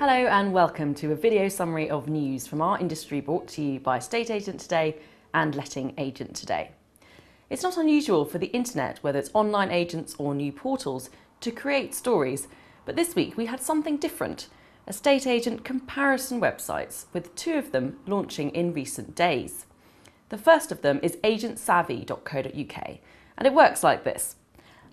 Hello and welcome to a video summary of news from our industry brought to you by Estate Agent Today and Letting Agent Today. It's not unusual for the internet, whether it's online agents or new portals, to create stories, but this week we had something different: estate agent comparison websites, with two of them launching in recent days. The first of them is agentsavvy.co.uk, and it works like this.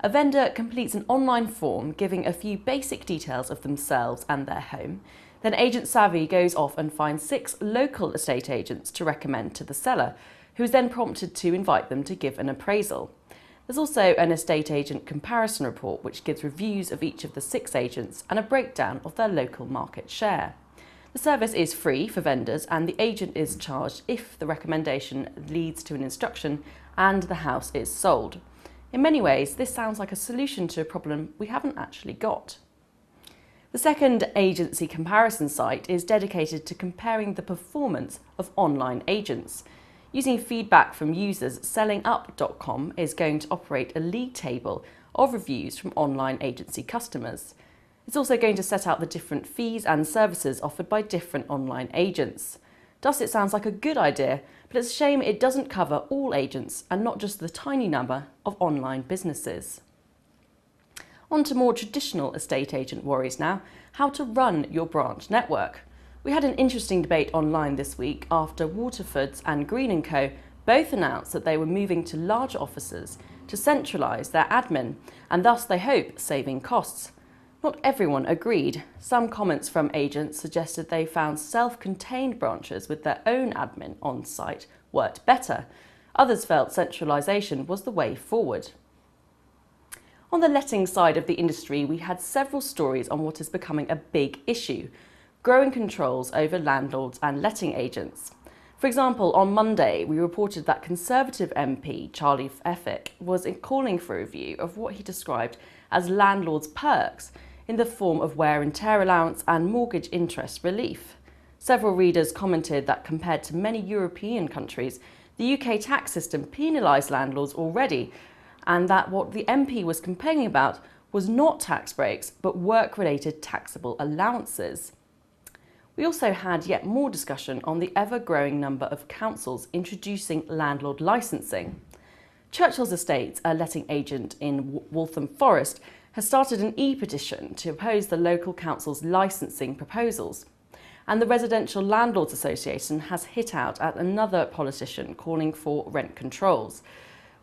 A vendor completes an online form giving a few basic details of themselves and their home. Then Agent Savvy goes off and finds 6 local estate agents to recommend to the seller, who is then prompted to invite them to give an appraisal. There's also an estate agent comparison report which gives reviews of each of the 6 agents and a breakdown of their local market share. The service is free for vendors and the agent is charged if the recommendation leads to an instruction and the house is sold. In many ways, this sounds like a solution to a problem we haven't actually got. The second agency comparison site is dedicated to comparing the performance of online agents. Using feedback from users, sellingup.com is going to operate a league table of reviews from online agency customers. It's also going to set out the different fees and services offered by different online agents. Thus, it sounds like a good idea, but it's a shame it doesn't cover all agents and not just the tiny number of online businesses. On to more traditional estate agent worries now: how to run your branch network. We had an interesting debate online this week after Waterfords and Green & Co both announced that they were moving to larger offices to centralise their admin, and thus they hope saving costs. Not everyone agreed. Some comments from agents suggested they found self-contained branches with their own admin on site worked better. Others felt centralisation was the way forward. On the letting side of the industry, we had several stories on what is becoming a big issue: growing controls over landlords and letting agents. For example, on Monday, we reported that Conservative MP Charlie Effick was calling for a review of what he described as landlords' perks in the form of wear and tear allowance and mortgage interest relief. Several readers commented that compared to many European countries, the UK tax system penalised landlords already, and that what the MP was complaining about was not tax breaks but work-related taxable allowances. We also had yet more discussion on the ever-growing number of councils introducing landlord licensing. Churchill's Estates, a letting agent in Waltham Forest, has started an e-petition to oppose the local council's licensing proposals. And the Residential Landlords Association has hit out at another politician calling for rent controls.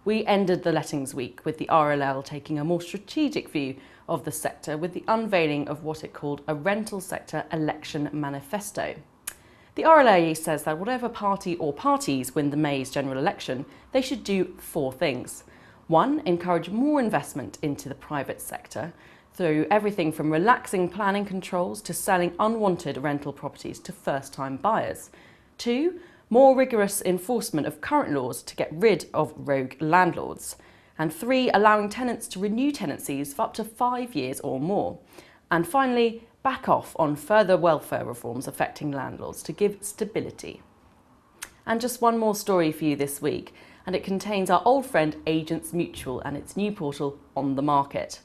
We ended the lettings week with the RLL taking a more strategic view of the sector with the unveiling of what it called a rental sector election manifesto. The RLA says that whatever party or parties win the May's general election, they should do 4 things. 1, encourage more investment into the private sector through everything from relaxing planning controls to selling unwanted rental properties to first-time buyers. 2, more rigorous enforcement of current laws to get rid of rogue landlords. And 3, allowing tenants to renew tenancies for up to 5 years or more. And finally, back off on further welfare reforms affecting landlords to give stability. And just one more story for you this week, and it contains our old friend Agents Mutual and its new portal On The Market.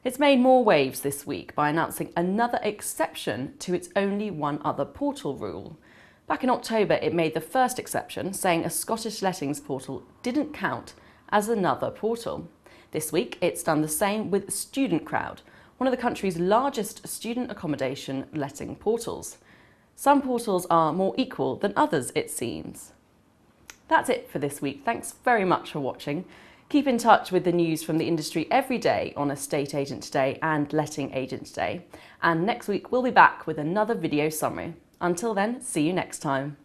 It's made more waves this week by announcing another exception to its only one other portal rule. Back in October, it made the first exception, saying a Scottish lettings portal didn't count as another portal. This week, it's done the same with Student Crowd, one of the country's largest student accommodation letting portals. Some portals are more equal than others, it seems. That's it for this week. Thanks very much for watching. Keep in touch with the news from the industry every day on Estate Agent Today and Letting Agent Today. And next week, we'll be back with another video summary. Until then, see you next time.